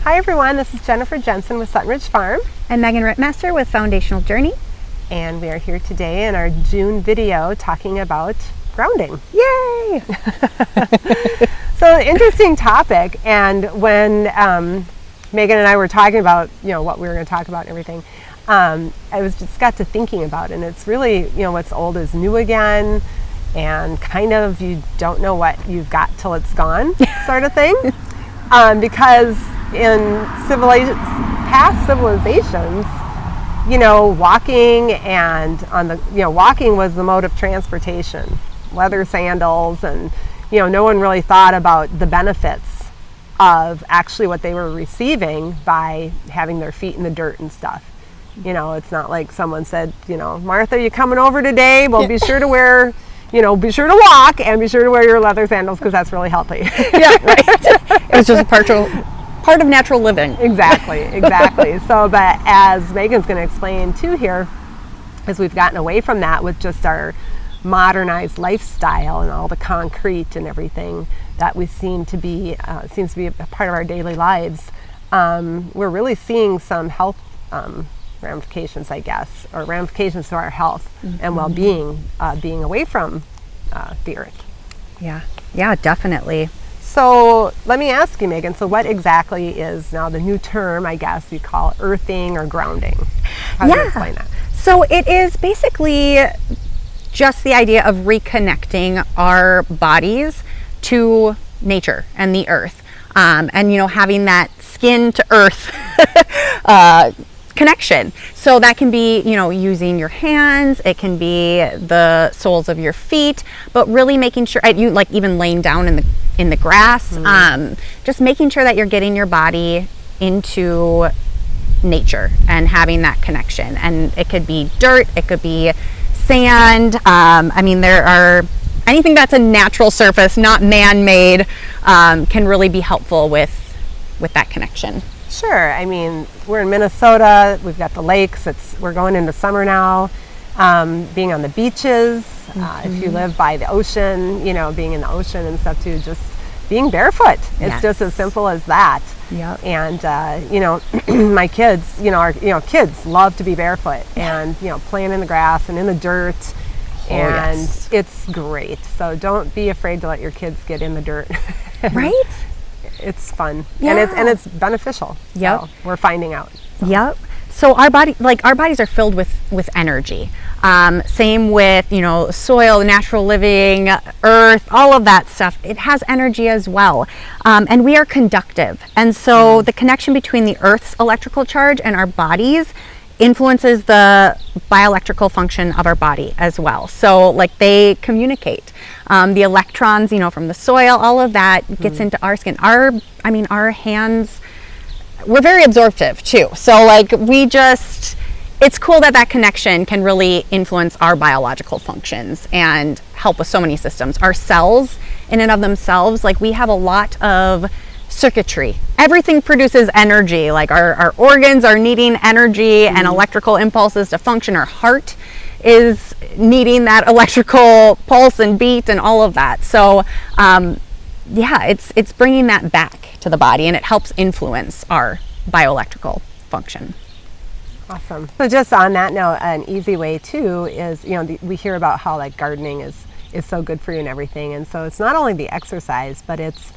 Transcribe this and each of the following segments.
Hi everyone, this is Jensen with Sutton Farm. And Meghan Rittmaster with Foundational Journey. And we are here today in our June video talking about grounding. Yay! So interesting topic, and when Meghan and I were talking about what we were going to talk about and everything, I just got to thinking about it, and it's really what's old is new again, and kind of you don't know what you've got till it's gone sort of thing. Because in past civilizations, walking and walking was the mode of transportation, leather sandals, and no one really thought about the benefits of actually what they were receiving by having their feet in the dirt and stuff. It's not like someone said, Martha, you coming over today? Well, be sure to wear, be sure to walk and be sure to wear your leather sandals because that's really healthy. Yeah, right. It was just a part of natural living. Exactly. So, but as Meghan's going to explain too here, as we've gotten away from that with just our modernized lifestyle and all the concrete and everything that we seems to be a part of our daily lives, we're really seeing some health ramifications, I guess, or ramifications to our health and well-being, being away from the earth. Yeah, definitely. So let me ask you, Meghan, so what exactly is now the new term, I guess you call earthing or grounding? How do you explain that? So it is basically just the idea of reconnecting our bodies to nature and the earth, and having that skin to earth connection. So that can be using your hands, it can be the soles of your feet, but really making sure you like even laying down in the grass, just making sure that you're getting your body into nature and having that connection. And it could be dirt, it could be sand. There are anything that's a natural surface, not man-made, can really be helpful with that connection. Sure. We're in Minnesota. We've got the lakes. We're going into summer now. Being on the beaches. If you live by the ocean, being in the ocean and stuff too. Just being barefoot. It's just as simple as that. Yep. And my kids, kids love to be barefoot and playing in the grass and in the dirt. And it's great. So don't be afraid to let your kids get in the dirt. Right? It's fun, yeah. and it's beneficial. Yep. So we're finding out. Yep. So our bodies are filled with energy. Same with soil, natural living, earth, all of that stuff. It has energy as well, and we are conductive. And so the connection between the Earth's electrical charge and our bodies influences the bioelectrical function of our body as well. So they communicate. The electrons, from the soil, all of that gets into our skin. Our hands, we're very absorptive too. So it's cool that connection can really influence our biological functions and help with so many systems. Our cells in and of themselves, we have a lot of circuitry. Everything produces energy. Our organs are needing energy and electrical impulses to function. Our heart is needing that electrical pulse and beat and all of that. So it's bringing that back to the body, and it helps influence our bioelectrical function. Awesome. So just on that note, an easy way too is, we hear about how gardening is so good for you and everything. And so it's not only the exercise, but it's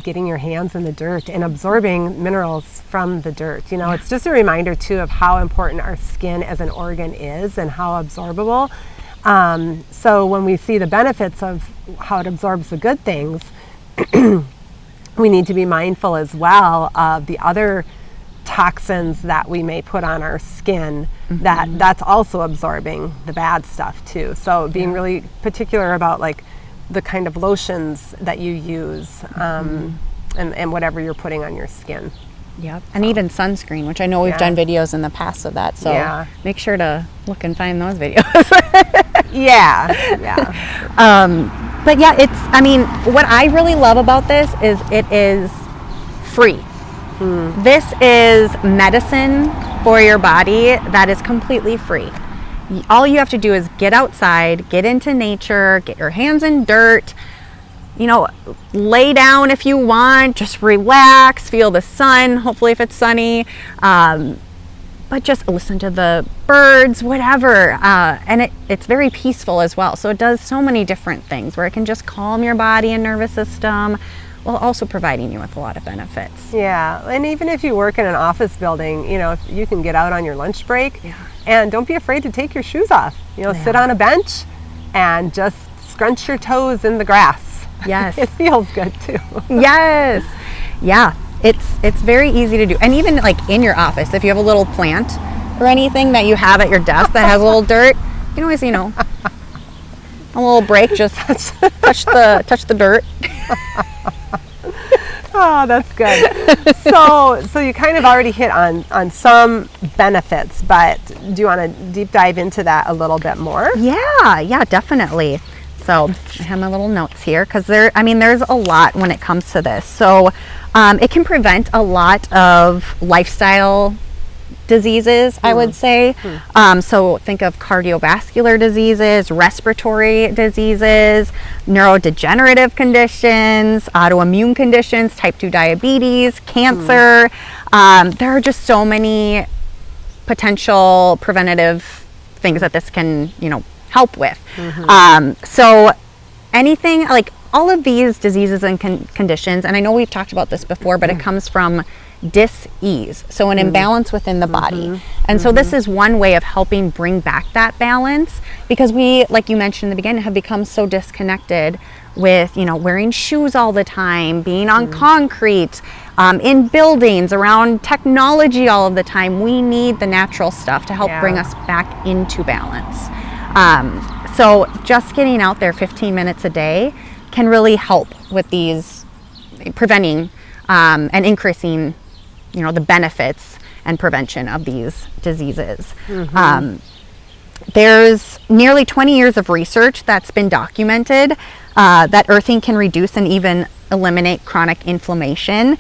getting your hands in the dirt and absorbing minerals from the dirt. It's just a reminder too of how important our skin as an organ is and how absorbable. So when we see the benefits of how it absorbs the good things, we need to be mindful as well of the other toxins that we may put on our skin that's also absorbing the bad stuff too. So being really particular about the kind of lotions that you use, and whatever you're putting on your skin. Yep. And even sunscreen, which I know we've done videos in the past of that. So make sure to look and find those videos. But what I really love about this is it is free. This is medicine for your body that is completely free. All you have to do is get outside, get into nature, get your hands in dirt, lay down if you want, just relax, feel the sun, hopefully if it's sunny, but just listen to the birds, whatever. And it's very peaceful as well. So it does so many different things where it can just calm your body and nervous system while also providing you with a lot of benefits. Yeah, and even if you work in an office building, if you can get out on your lunch break, and don't be afraid to take your shoes off. Sit on a bench and just scrunch your toes in the grass. Yes. It feels good too. Yes. Yeah. It's very easy to do. And even like in your office, if you have a little plant or anything that you have at your desk that has a little dirt, you can always, a little break, just touch the dirt. Oh, that's good. So you kind of already hit on some benefits, but do you want to deep dive into that a little bit more? Yeah, definitely. So I have my little notes here because there's a lot when it comes to this. So it can prevent a lot of lifestyle diseases, I would say. So think of cardiovascular diseases, respiratory diseases, neurodegenerative conditions, autoimmune conditions, type 2 diabetes, cancer. There are just so many potential preventative things that this can, help with. So anything like all of these diseases and conditions, and I know we've talked about this before, but it comes from dis-ease, so an imbalance within the body. And so this is one way of helping bring back that balance, because we, like you mentioned in the beginning, have become so disconnected with, wearing shoes all the time, being on concrete, in buildings, around technology all of the time. We need the natural stuff to help bring us back into balance. So just getting out there 15 minutes a day can really help with these, preventing and increasing, the benefits and prevention of these diseases. There's nearly 20 years of research that's been documented that earthing can reduce and even eliminate chronic inflammation,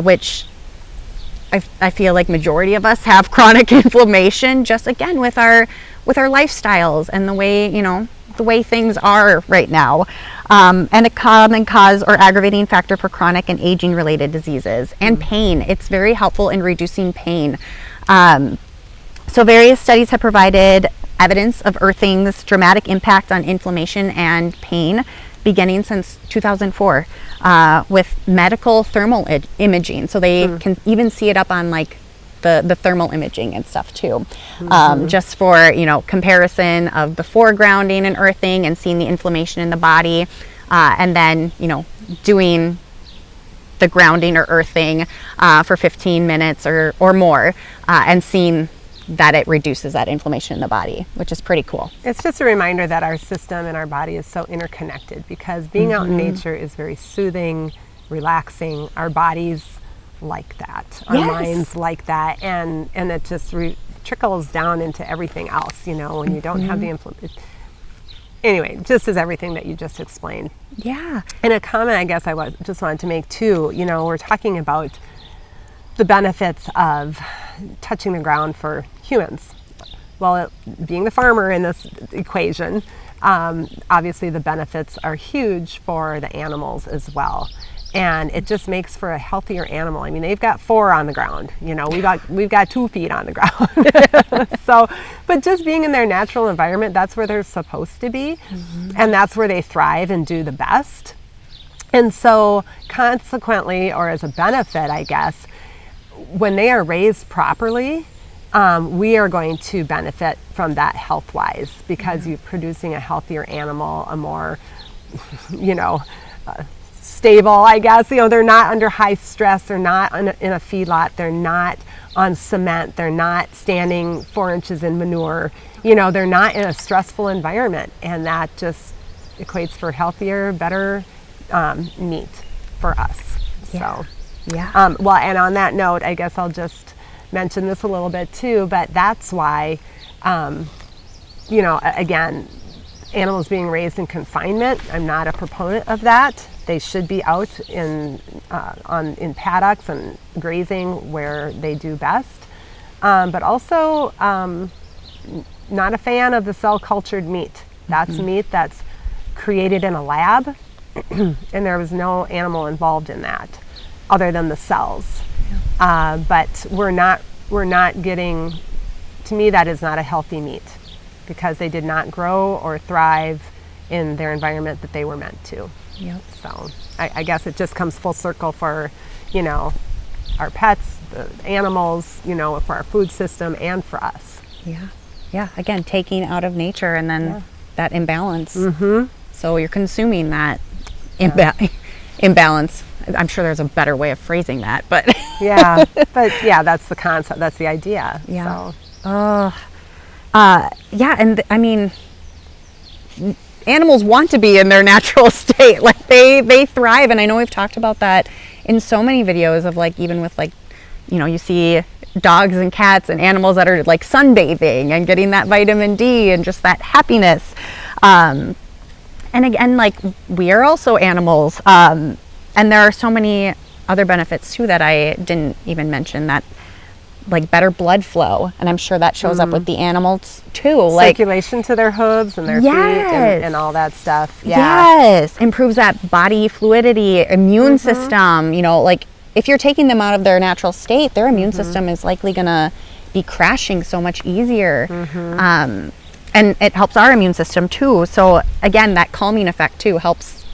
which I feel like majority of us have chronic inflammation, just again with our lifestyles and the way things are right now. And a common cause or aggravating factor for chronic and aging related diseases and pain. It's very helpful in reducing pain. So various studies have provided evidence of earthing's dramatic impact on inflammation and pain beginning since 2004 with medical thermal imaging. So they can even see it up on like the thermal imaging and stuff too, just for comparison of before grounding and earthing and seeing the inflammation in the body, and then doing the grounding or earthing for 15 minutes or more, and seeing that it reduces that inflammation in the body, which is pretty cool. It's just a reminder that our system and our body is so interconnected, because being out in nature is very soothing, relaxing. Our bodies like that, our minds like that, and it just trickles down into everything else, when you don't have the inflammation. Anyway, just as everything that you just explained. Yeah. And a comment I guess I just wanted to make too, we're talking about the benefits of touching the ground for humans. Well, being the farmer in this equation, obviously the benefits are huge for the animals as well. And it just makes for a healthier animal. I mean, they've got 4 on the ground. We've got 2 feet on the ground. So, but just being in their natural environment, that's where they're supposed to be, and that's where they thrive and do the best. And so, consequently, or as a benefit, I guess, when they are raised properly, we are going to benefit from that health-wise, because you're producing a healthier animal, a more, stable, I guess. They're not under high stress, they're not in a feedlot, they're not on cement, they're not standing 4 inches in manure, they're not in a stressful environment, and that just equates for healthier, better meat for us. Yeah. So well, and on that note, I guess I'll just mention this a little bit too, but that's why again, animals being raised in confinement, I'm not a proponent of that. They should be out in paddocks and grazing where they do best. But also not a fan of the cell cultured meat. That's meat that's created in a lab and there was no animal involved in that other than the cells. But we're not getting, to me, that is not a healthy meat, because they did not grow or thrive in their environment that they were meant to. Yep. So I guess it just comes full circle for, you know, our pets, the animals, you know, for our food system and for us. Yeah. Yeah. Again, taking out of nature and then that imbalance. So you're consuming that imbalance. I'm sure there's a better way of phrasing that, but yeah, but yeah, that's the concept. That's the idea. Yeah. So. Yeah. And I mean, animals want to be in their natural state. Like they thrive. And I know we've talked about that in so many videos of, like, even with, like, you know, you see dogs and cats and animals that are like sunbathing and getting that vitamin D and just that happiness. And again, like, we are also animals. And there are so many other benefits too that I didn't even mention, that like better blood flow. And I'm sure that shows up with the animals too. Like circulation to their hooves and their feet and all that stuff. Yeah. Yes. Improves that body fluidity, immune system. You know, like if you're taking them out of their natural state, their immune system is likely going to be crashing so much easier. And it helps our immune system too. So again, that calming effect too helps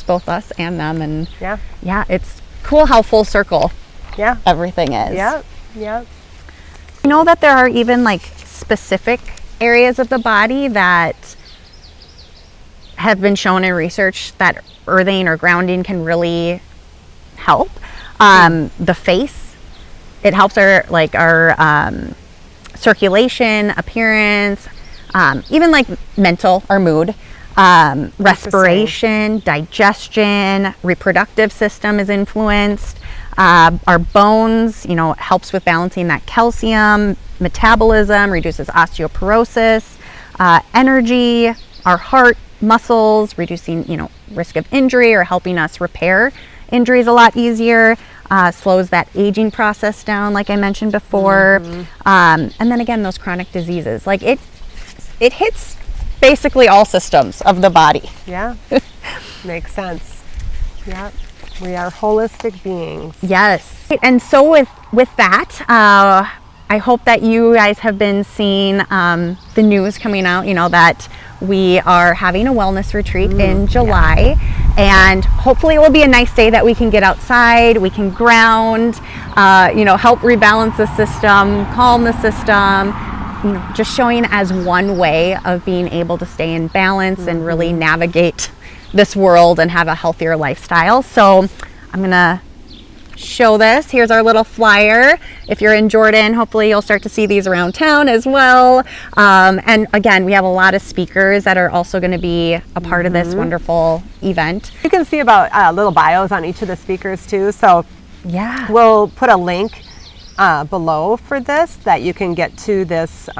both us and them. And yeah, it's cool how full circle everything is. Yep. You know that there are even like specific areas of the body that have been shown in research that earthing or grounding can really help. The face, it helps our circulation, appearance, even like mental or mood, respiration, digestion, reproductive system is influenced. Our bones, you know, helps with balancing that calcium, metabolism, reduces osteoporosis, energy, our heart, muscles, reducing, you know, risk of injury or helping us repair injuries a lot easier, slows that aging process down, like I mentioned before. And then again, those chronic diseases, like it hits basically all systems of the body. Yeah, makes sense. Yeah. We are holistic beings. Yes. And so with that, I hope that you guys have been seeing the news coming out, you know, that we are having a wellness retreat in July. And hopefully it will be a nice day that we can get outside, we can ground, you know, help rebalance the system, calm the system, you know, just showing as one way of being able to stay in balance and really navigate this world and have a healthier lifestyle. So I'm gonna show this. Here's our little flyer. If you're in Jordan, hopefully you'll start to see these around town as well. And again, we have a lot of speakers that are also going to be a part of this wonderful event. You can see about little bios on each of the speakers too. So yeah, we'll put a link below for this that you can get to this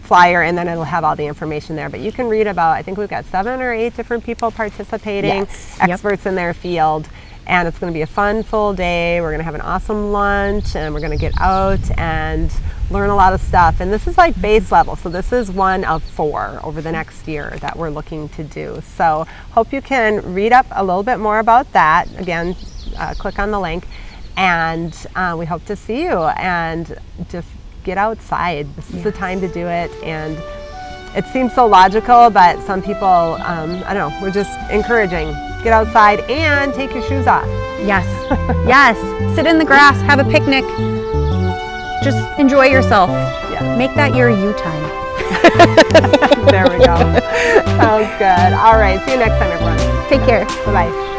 flyer, and then it'll have all the information there. But you can read about, I think we've got 7 or 8 different people participating, experts in their field. And it's going to be a fun, full day. We're going to have an awesome lunch, and we're going to get out and learn a lot of stuff. And this is like base level. So this is 1 of 4 over the next year that we're looking to do. So hope you can read up a little bit more about that. Again, click on the link. And we hope to see you, and just get outside. This is the time to do it. And it seems so logical, but some people, I don't know, we're just encouraging. Get outside and take your shoes off. Yes, yes. Sit in the grass, have a picnic. Just enjoy yourself. Yes. Make that your you time. There we go. Sounds good. All right, see you next time, everyone. Take care. Bye-bye.